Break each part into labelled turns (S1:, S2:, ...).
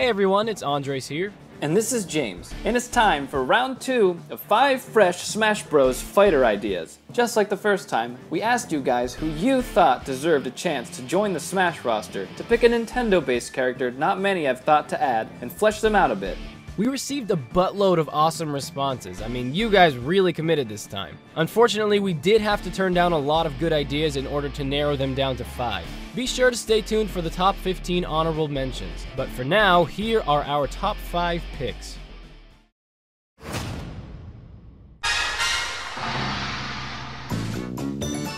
S1: Hey everyone, it's Andres here.
S2: And this is James, and it's time for round 2 of 5 fresh Smash Bros. Fighter ideas. Just like the first time, we asked you guys who you thought deserved a chance to join the Smash roster to pick a Nintendo-based character not many have thought to add and flesh them out a bit.
S1: We received a buttload of awesome responses. I mean, you guys really committed this time. Unfortunately, we did have to turn down a lot of good ideas in order to narrow them down to 5. Be sure to stay tuned for the top 15 honorable mentions. But for now, here are our top 5 picks.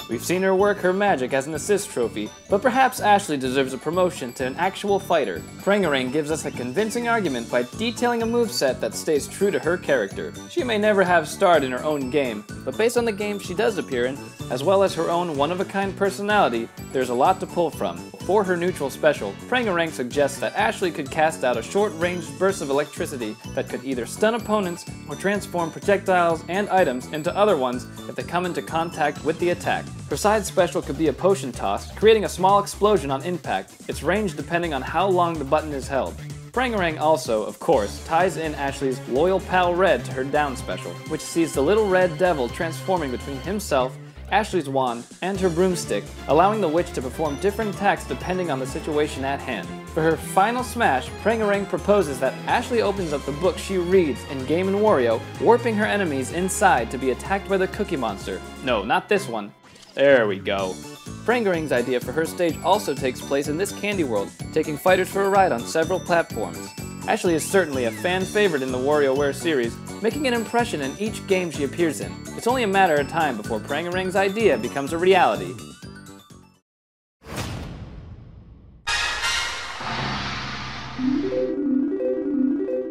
S2: We've seen her work her magic as an assist trophy, but perhaps Ashley deserves a promotion to an actual fighter. Prangarang gives us a convincing argument by detailing a moveset that stays true to her character. She may never have starred in her own game, but based on the game she does appear in, as well as her own one-of-a-kind personality, there's a lot to pull from. For her neutral special, Prangarang suggests that Ashley could cast out a short-ranged burst of electricity that could either stun opponents or transform projectiles and items into other ones if they come into contact with the attack. Her side special could be a potion toss, creating a small explosion on impact, its range depending on how long the button is held. Prangarang also, of course, ties in Ashley's Loyal Pal Red to her down special, which sees the little red devil transforming between himself, Ashley's wand, and her broomstick, allowing the witch to perform different attacks depending on the situation at hand. For her final smash, Prangarang proposes that Ashley opens up the book she reads in Game & Wario, warping her enemies inside to be attacked by the Cookie Monster. No, not this one. There we go. Prangarang's idea for her stage also takes place in this candy world, taking fighters for a ride on several platforms. Ashley is certainly a fan favorite in the WarioWare series, making an impression in each game she appears in. It's only a matter of time before Prangarang's idea becomes a reality.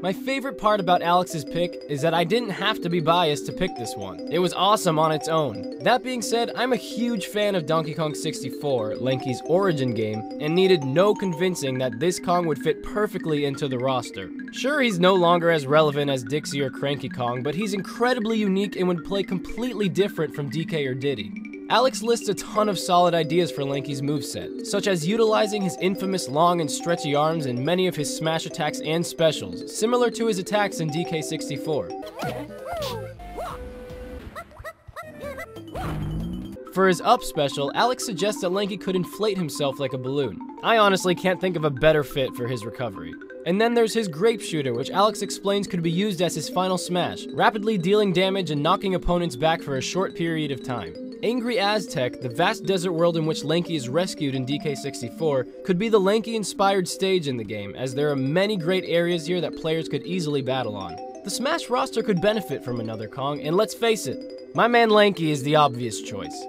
S1: My favorite part about Alex's pick is that I didn't have to be biased to pick this one. It was awesome on its own. That being said, I'm a huge fan of Donkey Kong 64, Lanky's origin game, and needed no convincing that this Kong would fit perfectly into the roster. Sure, he's no longer as relevant as Dixie or Cranky Kong, but he's incredibly unique and would play completely different from DK or Diddy. Alex lists a ton of solid ideas for Lanky's moveset, such as utilizing his infamous long and stretchy arms in many of his smash attacks and specials, similar to his attacks in DK64. For his up special, Alex suggests that Lanky could inflate himself like a balloon. I honestly can't think of a better fit for his recovery. And then there's his grape shooter, which Alex explains could be used as his final smash, rapidly dealing damage and knocking opponents back for a short period of time. Angry Aztec, the vast desert world in which Lanky is rescued in DK64, could be the Lanky-inspired stage in the game, as there are many great areas here that players could easily battle on. The Smash roster could benefit from another Kong, and let's face it, my man Lanky is the obvious choice.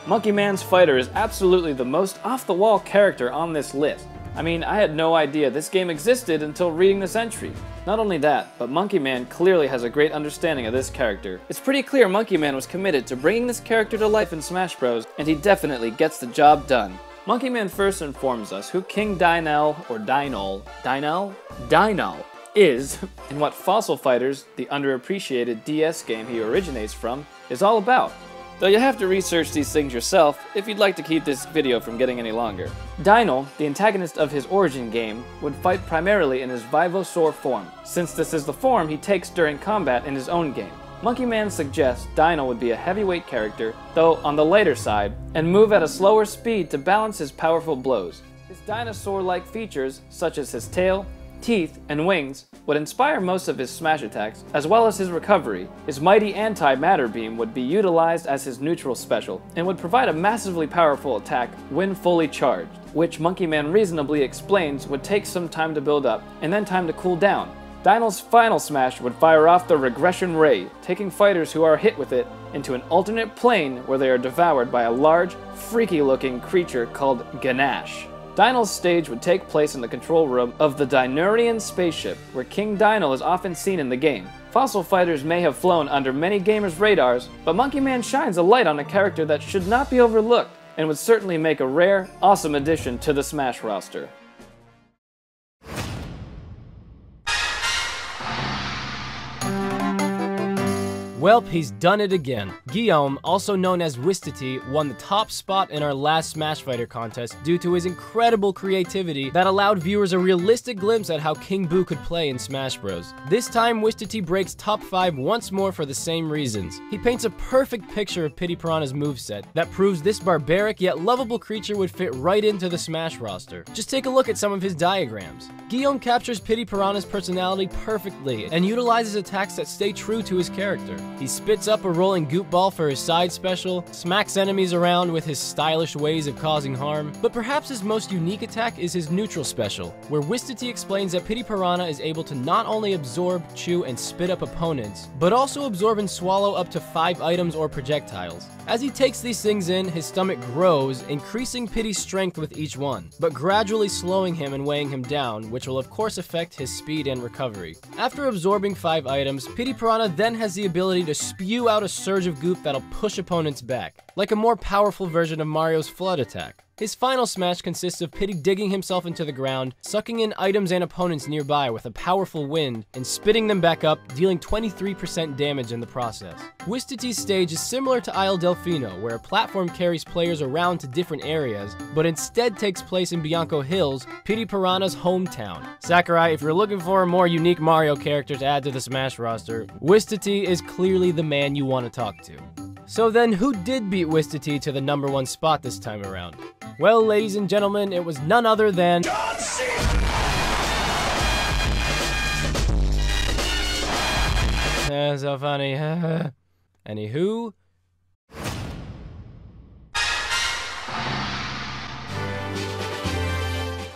S2: MonkeyMan's fighter is absolutely the most off-the-wall character on this list. I mean, I had no idea this game existed until reading this entry. Not only that, but MonkeyMan clearly has a great understanding of this character. It's pretty clear MonkeyMan was committed to bringing this character to life in Smash Bros, and he definitely gets the job done. MonkeyMan first informs us who King Dynel, or Dynel is, and what Fossil Fighters, the underappreciated DS game he originates from, is all about. Though you have to research these things yourself if you'd like to keep this video from getting any longer. Dynel, the antagonist of his origin game, would fight primarily in his Vivosaur form, since this is the form he takes during combat in his own game. MonkeyMan suggests Dynel would be a heavyweight character, though on the lighter side, and move at a slower speed to balance his powerful blows. His dinosaur-like features, such as his tail, teeth, and wings, would inspire most of his smash attacks, as well as his recovery. His mighty anti-matter beam would be utilized as his neutral special, and would provide a massively powerful attack when fully charged, which MonkeyMan reasonably explains would take some time to build up, and then time to cool down. Dynel's final smash would fire off the Regression Ray, taking fighters who are hit with it into an alternate plane where they are devoured by a large, freaky-looking creature called Ganache. Dynel's stage would take place in the control room of the Dynurian spaceship, where King Dynel is often seen in the game. Fossil Fighters may have flown under many gamers' radars, but MonkeyMan shines a light on a character that should not be overlooked, and would certainly make a rare, awesome addition to the Smash roster.
S1: Welp, he's done it again. Guillaume, also known as Wistity, won the top spot in our last Smash Fighter contest due to his incredible creativity that allowed viewers a realistic glimpse at how King Boo could play in Smash Bros. This time, Wistity breaks top 5 once more for the same reasons. He paints a perfect picture of Pity Piranha's moveset that proves this barbaric yet lovable creature would fit right into the Smash roster. Just take a look at some of his diagrams. Guillaume captures Pity Piranha's personality perfectly and utilizes attacks that stay true to his character. He spits up a rolling goop ball for his side special, smacks enemies around with his stylish ways of causing harm, but perhaps his most unique attack is his neutral special, where Wistity explains that Pity Piranha is able to not only absorb, chew, and spit up opponents, but also absorb and swallow up to 5 items or projectiles. As he takes these things in, his stomach grows, increasing Pity's strength with each one, but gradually slowing him and weighing him down, which will of course affect his speed and recovery. After absorbing 5 items, Pity Piranha then has the ability to spew out a surge of goop that'll push opponents back, like a more powerful version of Mario's Flood attack. His final smash consists of Pity digging himself into the ground, sucking in items and opponents nearby with a powerful wind, and spitting them back up, dealing 23% damage in the process. Wistity's stage is similar to Isle Delfino, where a platform carries players around to different areas, but instead takes place in Bianco Hills, Pity Piranha's hometown. Sakurai, if you're looking for a more unique Mario character to add to the Smash roster, Wistity is clearly the man you want to talk to. So then, who did beat Wistity to the #1 spot this time around? Well, ladies and gentlemen, it was none other than John Cena! So funny. Anywho.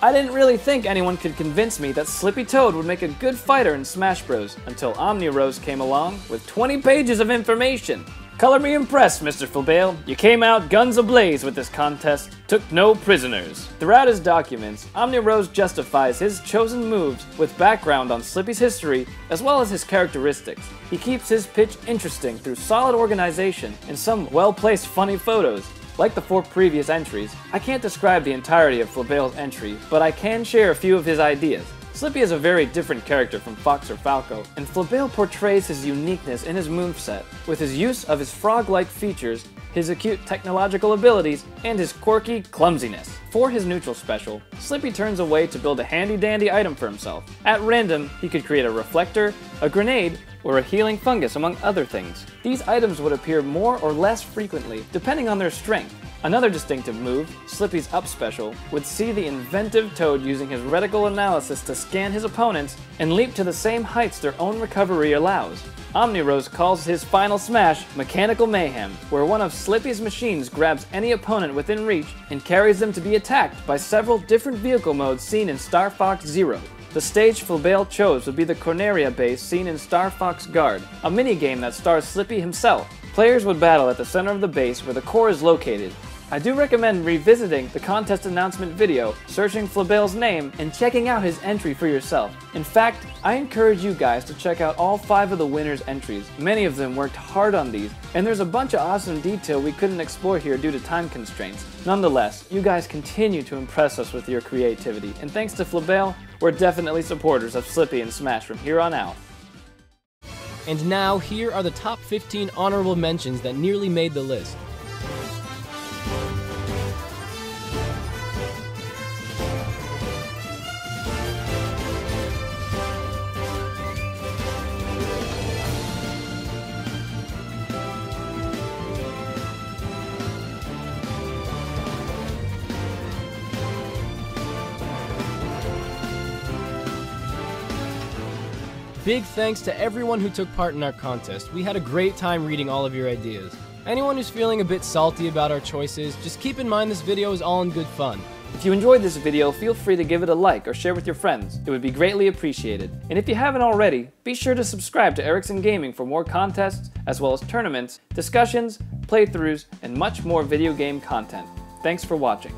S2: I didn't really think anyone could convince me that Slippy Toad would make a good fighter in Smash Bros. Until OmniRose came along with 20 pages of information. Color me impressed, Mr. Flabale. You came out guns ablaze with this contest, took no prisoners. Throughout his documents, OmniRose justifies his chosen moves with background on Slippy's history as well as his characteristics. He keeps his pitch interesting through solid organization and some well-placed funny photos. Like the 4 previous entries, I can't describe the entirety of Flabale's entry, but I can share a few of his ideas. Slippy is a very different character from Fox or Falco, and Flabale portrays his uniqueness in his moveset, with his use of his frog-like features, his acute technological abilities, and his quirky clumsiness. For his neutral special, Slippy turns away to build a handy-dandy item for himself. At random, he could create a reflector, a grenade, or a healing fungus, among other things. These items would appear more or less frequently, depending on their strength. Another distinctive move, Slippy's up special, would see the inventive Toad using his reticle analysis to scan his opponents and leap to the same heights their own recovery allows. OmniRose calls his final smash Mechanical Mayhem, where one of Slippy's machines grabs any opponent within reach and carries them to be attacked by several different vehicle modes seen in Star Fox Zero. The stage Flabale chose would be the Corneria base seen in Star Fox Guard, a minigame that stars Slippy himself. Players would battle at the center of the base where the core is located. I do recommend revisiting the contest announcement video, searching Flabale's name, and checking out his entry for yourself. In fact, I encourage you guys to check out all 5 of the winners' entries. Many of them worked hard on these, and there's a bunch of awesome detail we couldn't explore here due to time constraints. Nonetheless, you guys continue to impress us with your creativity, and thanks to Flabale, we're definitely supporters of Slippy and Smash from here on out.
S1: And now, here are the top 15 honorable mentions that nearly made the list. Big thanks to everyone who took part in our contest. We had a great time reading all of your ideas. Anyone who's feeling a bit salty about our choices, just keep in mind this video is all in good fun.
S2: If you enjoyed this video, feel free to give it a like or share with your friends. It would be greatly appreciated. And if you haven't already, be sure to subscribe to Erickson Gaming for more contests, as well as tournaments, discussions, playthroughs, and much more video game content. Thanks for watching.